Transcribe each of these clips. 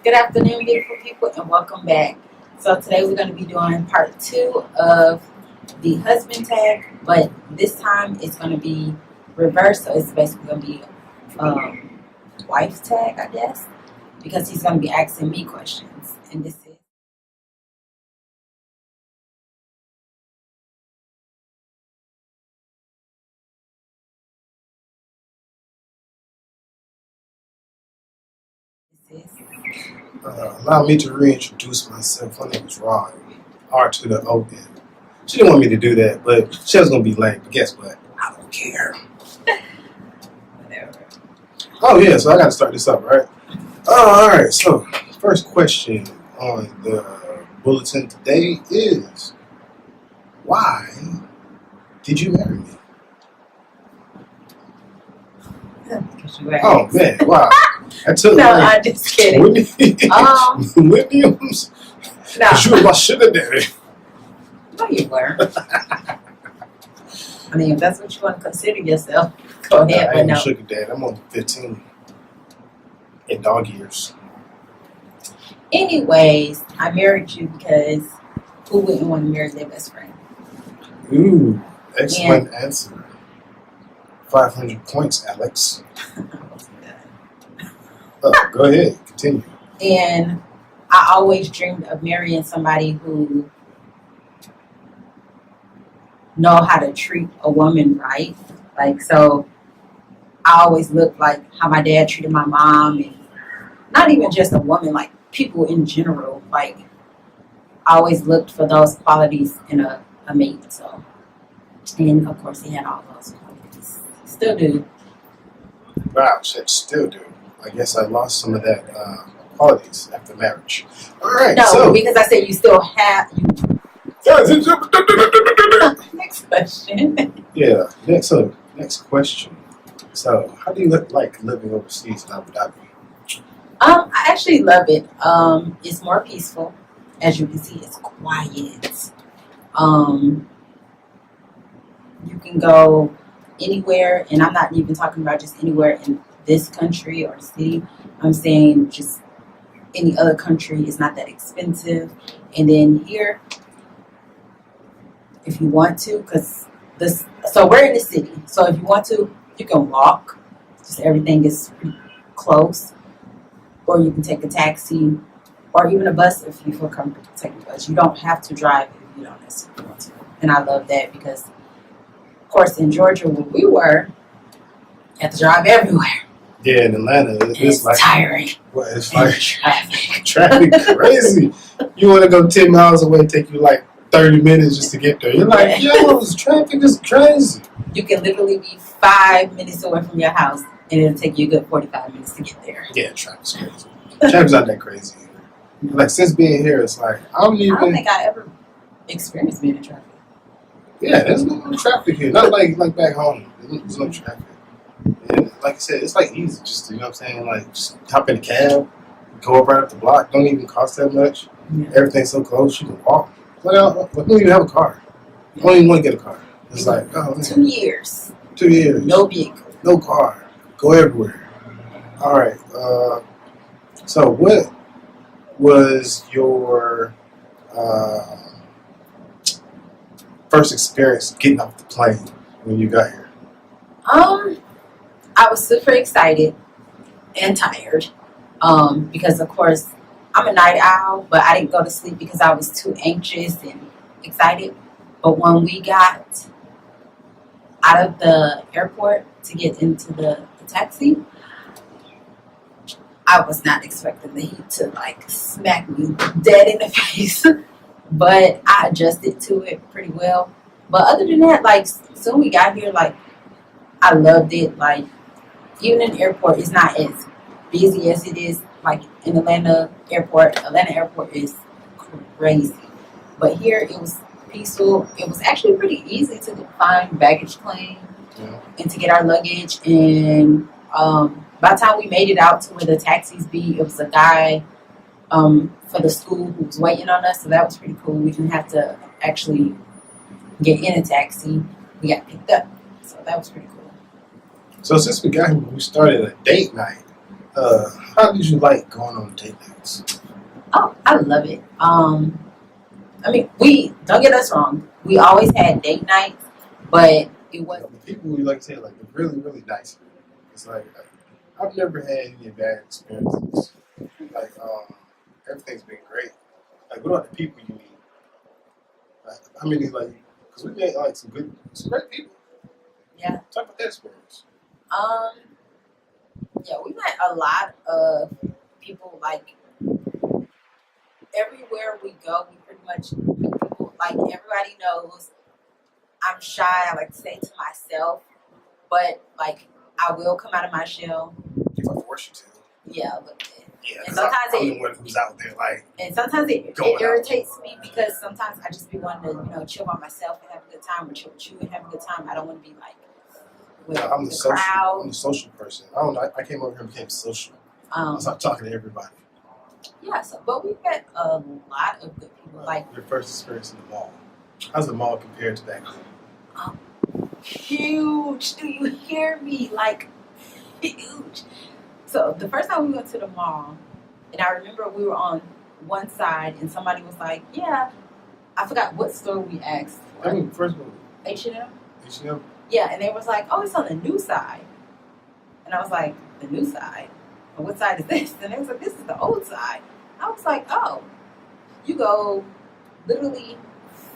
Good afternoon, beautiful people, and welcome back. So today we're going to be doing part two of the husband tag, but this time it's going to be reversed. So it's basically going to be wife tag, I guess, because he's going to be asking me questions, and this is. Allow me to reintroduce myself. My name is Ron, R to the O N. She didn't want me to do that, but she was going to be lame. But guess what? I don't care. Whatever. Oh, yeah, so I got to start this up, right? All right, so first question on the bulletin today is, why did you marry me? Because you asked. Oh, man, wow. I took No, like I'm just kidding. Williams. No, You were my sugar daddy. no, you were. I mean, if that's what you want to consider yourself, go ahead. I But ain't no. a sugar daddy. I'm only 15 in dog years. Anyways, I married you because who wouldn't want to marry their best friend? Ooh, excellent answer. 500 points, Alex. Go ahead, continue. And I always dreamed of marrying somebody who know how to treat a woman right. Like, so I always looked like how my dad treated my mom, and not even just a woman, like people in general. Like, I always looked for those qualities in a mate. So, and of course, he had all those qualities. Still do. Wow, shit, still do. I guess I lost some of that qualities after marriage. All right, No, so. because I said you still have. Next question. Yeah, next question. So, how do you like living overseas in Abu Dhabi? I actually love it. It's more peaceful. As you can see, it's quiet. You can go anywhere, and I'm not even talking about just anywhere in this country or city. I'm saying just any other country. It's not that expensive. And then here, if you want to, so we're in the city. So if you want to, you can walk. Just everything is pretty close. Or you can take a taxi, or even a bus if you feel comfortable taking a bus. You don't have to drive if you don't necessarily want to. And I love that because, of course, in Georgia where we were, you have to drive everywhere. Yeah, in Atlanta, it's like tiring. Well, it's And like traffic. traffic crazy. You want to go 10 miles away, take you like 30 minutes just to get there. You're like, yo, this traffic is crazy. You can literally be 5 minutes away from your house, and it'll take you a good 45 minutes to get there. Yeah, traffic's crazy. Traffic's not that crazy. Like, since being here, it's like, I don't I don't think I ever experienced being in traffic. Yeah, there's no traffic here. Not like back home. There's no traffic. And like I said, it's like easy. Just, you know what I'm saying? Like, just hop in a cab, go up right up the block. Don't even cost that much. Yeah. Everything's so close, you can walk. Well, we don't even have a car. I don't even want to get a car. It's like, oh, man. 2 years. 2 years. No vehicle. No car. Go everywhere. All right. So what was your first experience getting off the plane when you got here? I was super excited and tired. Because of course I'm a night owl, but I didn't go to sleep because I was too anxious and excited. But when we got out of the airport to get into the taxi, I was not expecting the heat to like smack me dead in the face. But I adjusted to it pretty well. But other than that, like soon we got here, like I loved it. Like even in the airport, it's not as busy as it is like in Atlanta airport. Atlanta airport is crazy. But here it was peaceful. It was actually pretty easy to find baggage claim and to get our luggage. And by the time we made it out to where the taxis be, it was a guy for the school who was waiting on us. So that was pretty cool. We didn't have to actually get in a taxi. We got picked up. So that was pretty cool. So since we got here, we started a date night. How did you like going on date nights? Oh, I love it. I mean, we don't get us wrong. We always had date nights, but it was The people who like to say like they're really really nice. It's like I've never had any bad experiences. Like everything's been great. Like what are the people you meet? Like how many like because we met like some great people. yeah. Talk about that experience. Um, yeah, we met a lot of people. Like everywhere we go, we pretty much meet people. Like everybody knows I'm shy. I like to stay to myself, but like I will come out of my shell. If I force you to. Yeah, but Yeah, and because I'm sometimes the one who's out there like and sometimes it going out. irritates me because sometimes I just be wanting to chill by myself and have a good time, or chill with you and have a good time. I don't want to be like with I'm the the social. crowd. I'm the social person. I don't know. I came over here and became social. I started talking to everybody. Yeah, so but we met a lot of good people. Like Your first experience in the mall. How's the mall compared to back home? huge. Do you hear me? Like huge. So the first time we went to the mall, and I remember we were on one side, and somebody was like, "Yeah, I forgot what store we asked I for. mean, first one, H&M." H&M. Yeah, and they was like, "Oh, it's on the new side," and I was like, "The new side? And what side is this?" And they was like, "This is the old side." I was like, "Oh, you go literally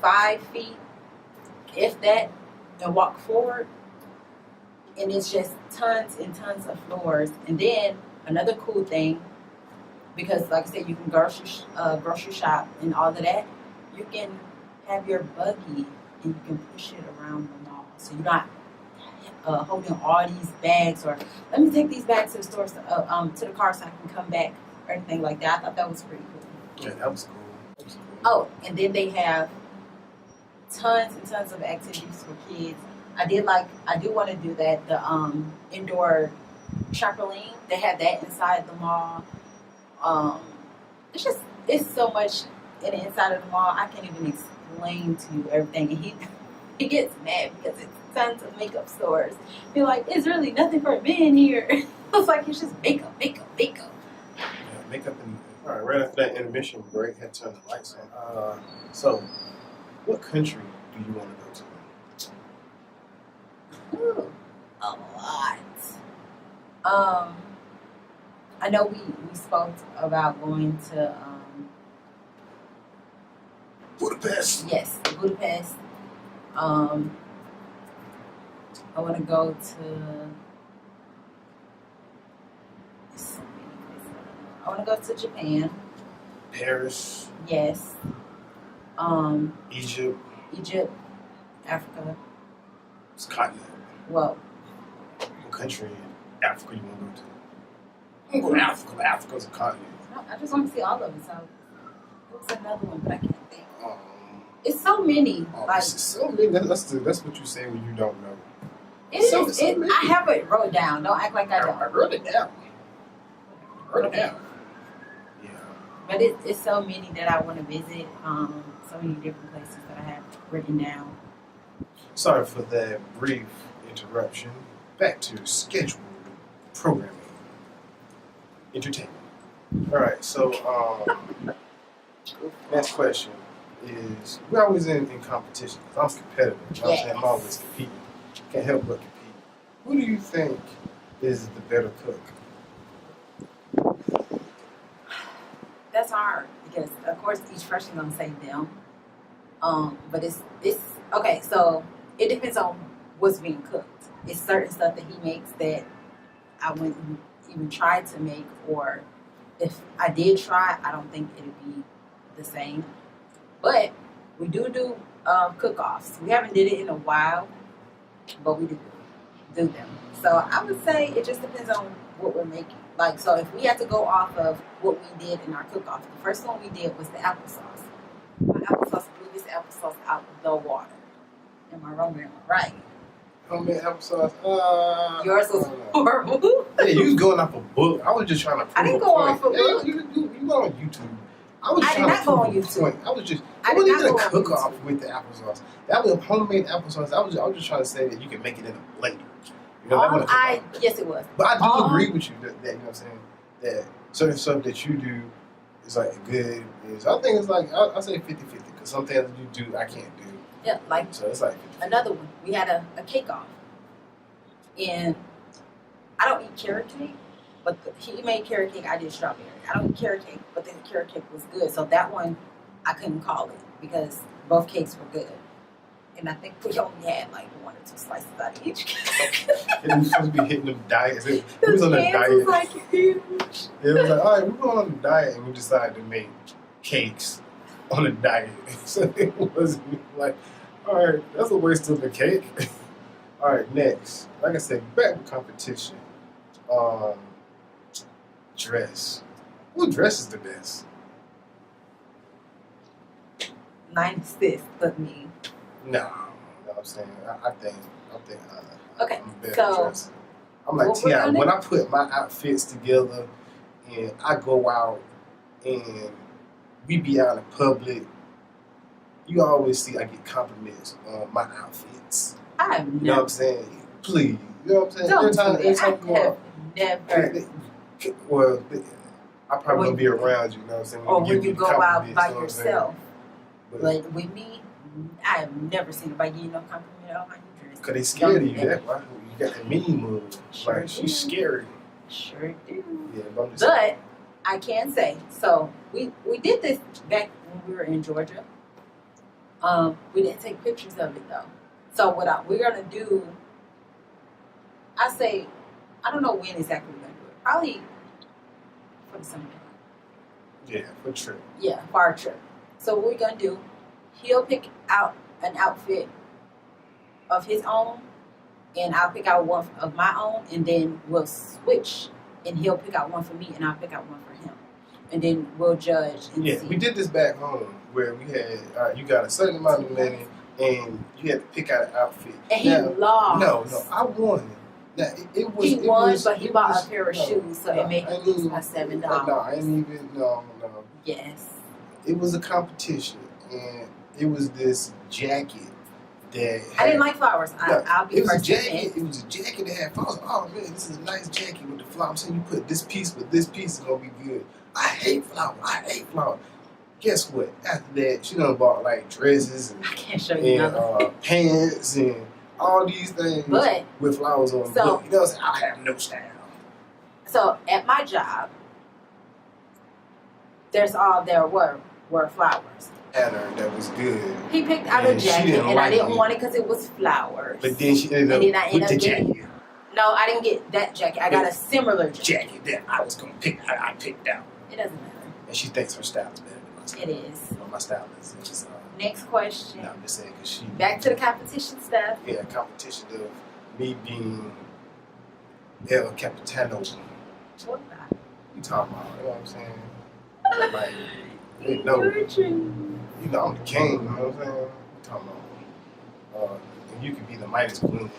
5 feet, if that, and walk forward, and it's just tons and tons of floors." And then another cool thing, because like I said, you can grocery shop and all of that. You can have your buggy and you can push it around the mall, so you're not holding all these bags, or let me take these bags to the store, to the car, so I can come back, or anything like that. I thought that was pretty cool. Yeah, that was cool. That was cool. Oh, and then they have tons and tons of activities for kids. I do want to do that. The indoor trampoline. They have that inside the mall. It's so much in the inside of the mall. I can't even explain to you everything. And he gets mad because it's tons of makeup stores. He's like, "It's really nothing for men here." I was like, "It's just makeup." Yeah, makeup and all right. Right after that intermission break, had to turn the lights on. So, what country do you want to go to? Ooh, a lot. I know we spoke about going to Budapest. yes, Budapest. I want to go to so many places. I want to go to Japan. Paris. Yes. Egypt. Egypt, Africa. Scotland. Well, What country in Africa you want to go to? I'm going to Africa. Africa's a continent. I just want to see all of it. So there was another one, but I can't think. Um, It's so many. Like so many. That's what you say when you don't know. it is. so many. I have it wrote down. Don't act like I don't. I wrote it down. Yeah. But it's so many that I want to visit. So many different places that I have written down. Sorry for that brief interruption. Back to scheduled programming. Entertainment. All right. So, next question is: we're always in competition. 'Cause I'm competitive. You know what I'm saying? I'm always competing. Can't help but compete. Who do you think is the better cook? That's hard because of course each person gonna say them. But it's okay. So it depends on what's being cooked. It's certain stuff that he makes that I wouldn't even try to make, or if I did try, I don't think it'd be the same. But we do cook-offs. We haven't did it in a while, but we do them. So I would say it just depends on what we're making. Like, so if we had to go off of what we did in our cook-off, the first one we did was the applesauce. My applesauce blew this applesauce out the water. Am I wrong or am I right? Homemade applesauce. Yours was horrible. Yeah, you was going off a book. I was just trying to prove I didn't a go point. off a Yeah, book. You go on YouTube. I was I did trying not to go prove on a YouTube. point. I was just. I It did wasn't not even go a on cook off YouTube. with the applesauce. That was homemade applesauce. I was just trying to say that you can make it in a blender. You know, that All wasn't a I cake-off. yes, it was. But I do all- agree with you that you know what I'm saying, that certain stuff that you do is like good. I think it's like I say 50-50 because some things you do I can't do. Yeah, like So it's like 50. another one. We had a cake off, and I don't eat carrot cake, but he made carrot cake. I did strawberry. I don't eat carrot cake, but the carrot cake was good. So that one I couldn't call it because both cakes were good, and I think we only had like 1 or 2 slices out of each cake. And we supposed to be hitting them diets. We The was on a cans diet. was like huge. It was like, all right, we're going on a diet, and we decided to make cakes on a diet. So it wasn't like, all right, that's a waste of a cake. All right, next. Like I said, back with competition. Dress. Who dresses the best? 96 but me. No, you know what I'm saying? I think Okay, I'm a better so dresser. I'm like what we're T.I. gonna- When I put my outfits together and I go out and we be out in public, you always see I get compliments on my outfits. I have You know what I'm never. saying? Please. You know what I'm saying? Don't Every time do that. you go I out, have never. well, I probably When- gonna be around you, you know what I'm saying? Or give when me you the go out compliments, by you know what I'm saying? yourself. But But with me, I have never seen anybody give you no compliment on my new dress. cause they scared of you, that why you got that mean move. Sure Like she's do. scary. Sure do. Yeah, but I'm just But I can say, so we did this back when we were in Georgia. We didn't take pictures of it though. So what we're gonna do, I say, I don't know when exactly we're gonna do it. Probably for the summer. yeah, for sure. Yeah, for our trip. So what we're gonna do, he'll pick out an outfit of his own, and I'll pick out one of my own, and then we'll switch, and he'll pick out one for me, and I'll pick out one for him, and then we'll judge and Yeah, see. we did this back home where we had you got a certain amount of money and you had to pick out an outfit. And he Now, lost. no, I won. Now it was. He it won, was, but he it bought was- a pair of no, shoes, so no, it made I him ain't lose even- by $7. No, I ain't even. No. Yes. It was a competition, and it was this jacket that I didn't had- like flowers. No, I'll be it was a first to jacket. admit. It was a jacket that had flowers. Oh man, this is a nice jacket with the flowers. I'm saying you put this piece with this piece, it's gonna be good. I hate flowers. Guess what? After that, she done bought like dresses and, I can't show you nothing. pants and all these things But with flowers on. So- But, you know what I'm saying? I have no style. so at my job, there were flowers. Pattern that was good, He picked out a And she jacket, didn't and I like didn't it. want it because it was flowers. but then she ended up And then I with ended the up getting- jacket. No, I didn't get that jacket. I got a similar jacket. Jacket that I was gonna pick. I picked out, It doesn't matter. and she thinks her style is better than my style. It is. But my style is just. Next question. No, I'm just saying because she. Back to the competition stuff. Yeah, competition of me being El Capitano. What about? You talking about? You know what I'm saying? Like, you know, I'm the king. You know what I'm saying? You talking about? And you can be the Midas Queen.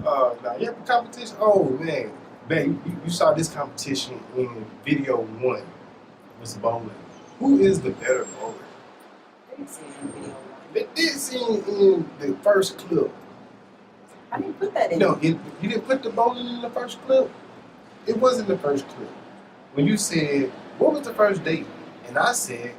Now you have a competition. Oh man, you saw this competition in video 1. Was bowling. Who is the better bowler? I didn't see it in video one. They did see in the first clip. I didn't put that in. No, you didn't put the bowling in the first clip. It wasn't the first clip. When you said, "What was the first date?" and I said,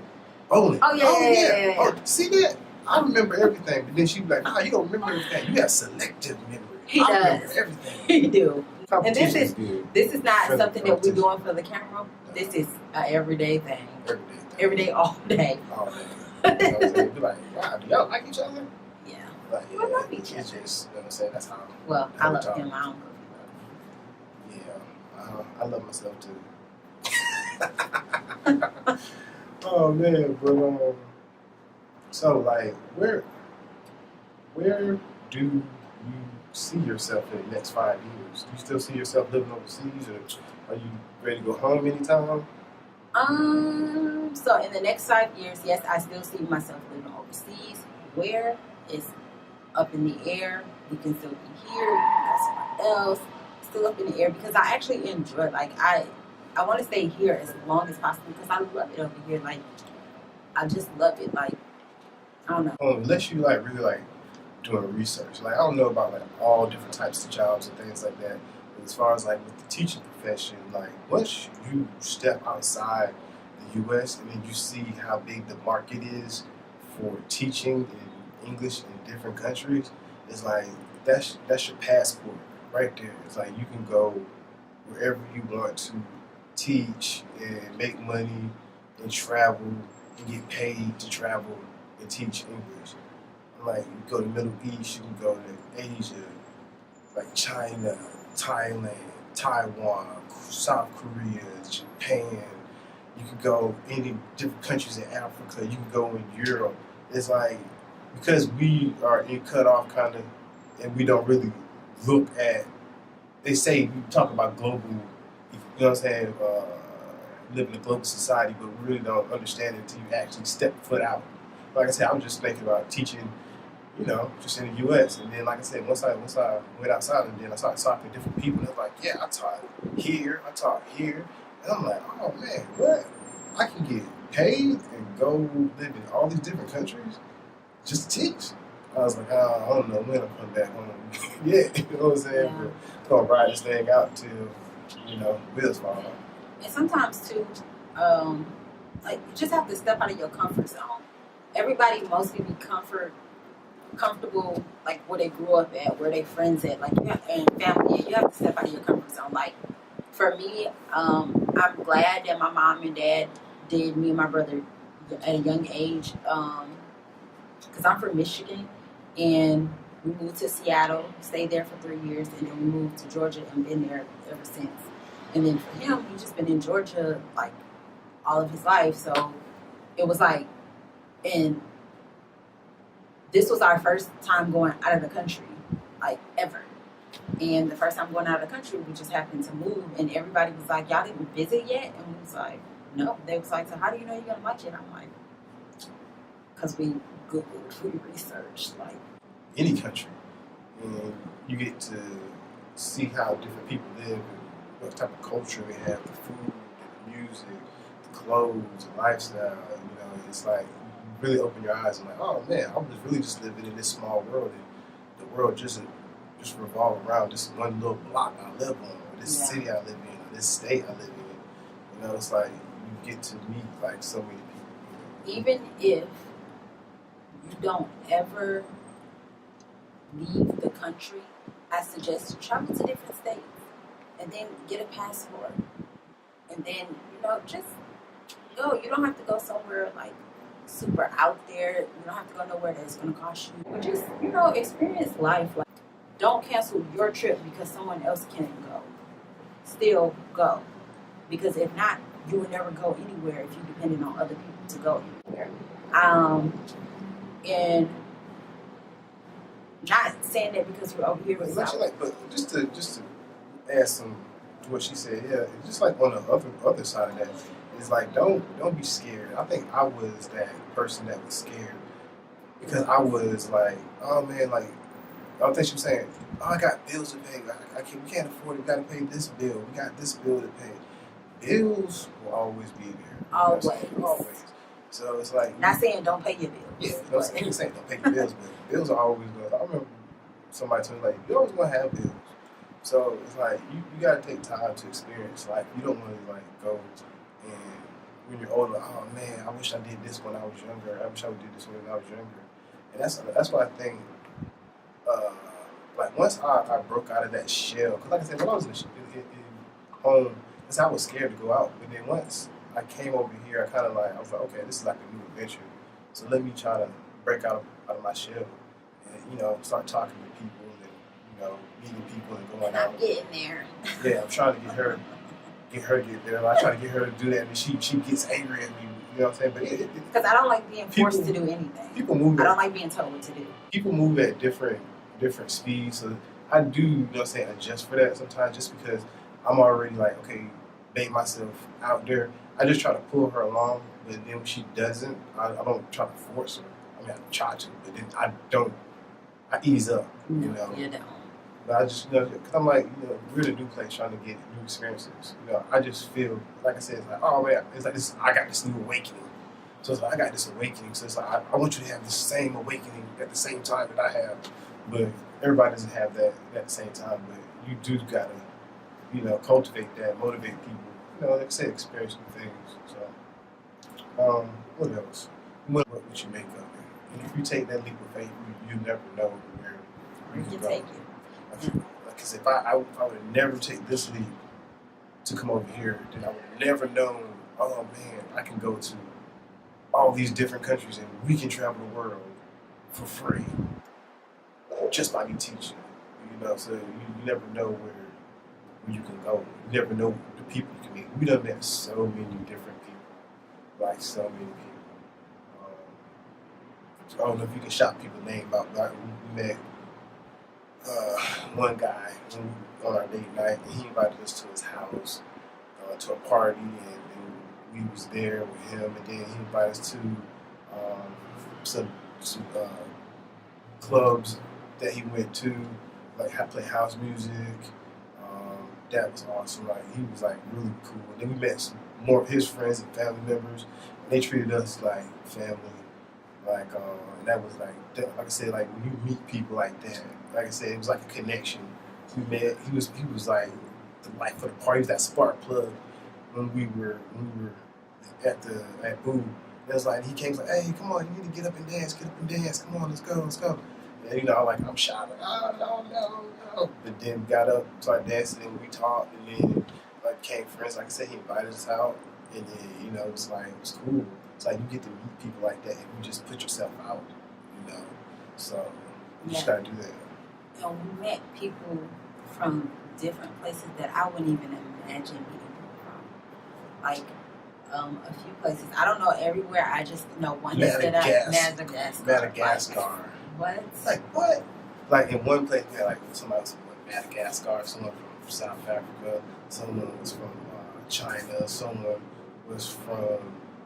"Bowling." Oh, yeah. Oh, see that? I remember everything. But then she be like, "Nah, you don't remember everything. You got selective memory." He I does. remember everything. You do. Competition is- good. This is not Friendly something that we're competition. doing for the camera. This is an everyday thing. Every day. Every day, all day. All day. You know what I'm saying? Be like, wow, do y'all like each other? Yeah. Like, We love each It's other. just, you know what I'm saying? That's how. Well, I How we love talk. him. I don't know. Yeah, I love myself too. Oh man, but so like, where do you see yourself in the next 5 years? Do you still see yourself living overseas, or are you ready to go home anytime? So in the next 5 years, yes, I still see myself living overseas. Where is up in the air. We can still be here. We can go somewhere else. Still up in the air because I actually enjoy. Like I want to stay here as long as possible because I love it over here. Like I just love it. Like I don't know. Unless you like really like doing research. Like I don't know about like all different types of jobs and things like that. But as far as like with the teaching profession, like once you step outside the U.S. and then you see how big the market is for teaching in English in different countries, it's like that's your passport right there. It's like you can go wherever you want to teach and make money and travel and get paid to travel and teach English. Like you go to Middle East, you can go to Asia, like China, Thailand, Taiwan, South Korea, Japan. You could go any different countries in Africa. You can go in Europe. It's like because we are in cut off kind of, and we don't really look at. They say we talk about global. You know what I'm saying? Live in a global society, but we really don't understand it until you actually step foot out. Like I said, I'm just thinking about teaching, just in the U.S. And then, like I said, once I went outside and then I started talking to different people, and they're like, yeah, I taught here. And I'm like, oh man, what? I can get paid and go live in all these different countries just to teach. I was like, oh, I don't know when I'm coming back home. Yeah, you know what I'm saying? Yeah. But I'm gonna ride this thing out till, wheels fall off. And sometimes too, like you just have to step out of your comfort zone. Everybody mostly be comfortable like where they grew up at, where they friends at, like and family. You have to step out of your comfort zone. Like for me, I'm glad that my mom and dad did me and my brother at a young age. Because I'm from Michigan, and we moved to Seattle, stayed there for 3 years, and then we moved to Georgia and been there ever since. And then for him, he's just been in Georgia like all of his life. So it was like, and this was our first time going out of the country, like ever. And the first time going out of the country, we just happened to move, and everybody was like, "Y'all didn't visit yet?" And we was like, "No." They was like, "So how do you know you're gonna like it?" I'm like, "Cause we Googled, we researched, like Any country, and you get to see how different people live and what type of culture they have, the food, the music, the clothes, the lifestyle. It's like you really open your eyes and like, oh man, I was really just living in this small world, and the world just revolve around this one little block I live on, or this city I live in, or this state I live in. It's like you get to meet like so many people. Even if you don't ever leave the country, I suggest you travel to different states and then get a passport. And then, just go. You don't have to go somewhere like super out there. You don't have to go nowhere that's going to cost you. But just, experience life. Like, don't cancel your trip because someone else can't go. Still go. Because if not, you will never go anywhere if you're dependent on other people to go anywhere. And not saying that because we're over here with But just to add some to what she said, yeah, it's just like on the other side of that, it's like don't be scared. I think I was that person that was scared because I was like, oh man, like I think she was saying, oh, I got bills to pay. We can't afford it. We got to pay this bill. We got this bill to pay. Bills will always be there. Always. So it's like not saying don't pay your bills. Yeah, I ain't saying don't pay your bills, but bills are always good. I remember somebody told me like you always gonna have bills. So it's like you gotta take time to experience life. You don't want to like go and when you're older, oh man, I wish I did this when I was younger. I wish I did this when I was younger. And that's why I think. Like once I broke out of that shell, because like I said, when I was in home, I was scared to go out. But then once I came over here, I was like, okay, this is like a new adventure. So let me try to break out of my shell and start talking to people and meeting people and going out. I'm getting there. Yeah, I'm trying to get her get there. I try to get her to do that, and she gets angry at me. You know what I'm saying? But because I don't like being forced to do anything. People move. I don't like being told what to do. People move at different speeds, so I do, adjust for that sometimes just because I'm already like, okay, bait myself out there. I just try to pull her along, but then when she doesn't, I don't try to force her. I mean, I try to, but then I ease up, You don't. But I just, because I'm like, we're in a new place trying to get new experiences. I just feel, like I said, it's like, oh man, it's like this, I got this new awakening. So it's like I got this awakening. So it's like I want you to have the same awakening at the same time that I have, but everybody doesn't have that at the same time. But you do gotta, cultivate that, motivate people. Like I said, experience new things. So, what else? What you make of it? And if you take that leap of faith, you never know where You you can can take go. it. Like I said, if I would never take this leap to come over here, then I would have never known. Oh man, I can go to all these different countries and we can travel the world for free just by me teaching. So you never know where you can go. You never know the people you can meet. We done met so many different people, like so many people. So I don't know if you can shout people's name out. Like we met one guy on our date night, and he invited us to his house to a party, and we was there with him, and then he invited us to some clubs that he went to, like play house music. That was awesome. Like he was like really cool. And then we met more of his friends and family members, and they treated us like family. Like and that was like I said, like when you meet people like that, like I said, it was like a connection. We met. He was like the life of the party. He was that spark plug when we were at Boo. It was like he came like, hey, come on, you need to get up and dance, come on, let's go. And I'm shy, like, oh no. But then we got up, started dancing, and we talked, and then became friends. Like I said, he invited us out, and then it was cool. It's like you get to meet people like that, and you just put yourself out, So you just gotta do that. And we met people from different places that I wouldn't even imagine meeting people from. Like a few places. I don't know everywhere. I just know one that stood out. Madagascar. What? Like what? Like in one place, yeah, like somebody was from Madagascar, someone from South Africa, someone was from China, someone was from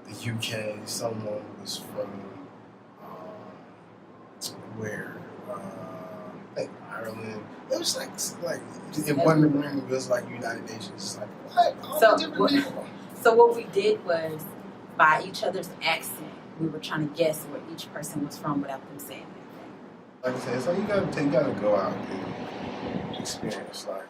the UK, someone was from where? Like Ireland. It was like in one room it was like United Nations. It's like what? All the different people. So what we did was, by each other's accent, we were trying to guess where each person was from without them saying anything. Like I said, so you gotta go out and experience life.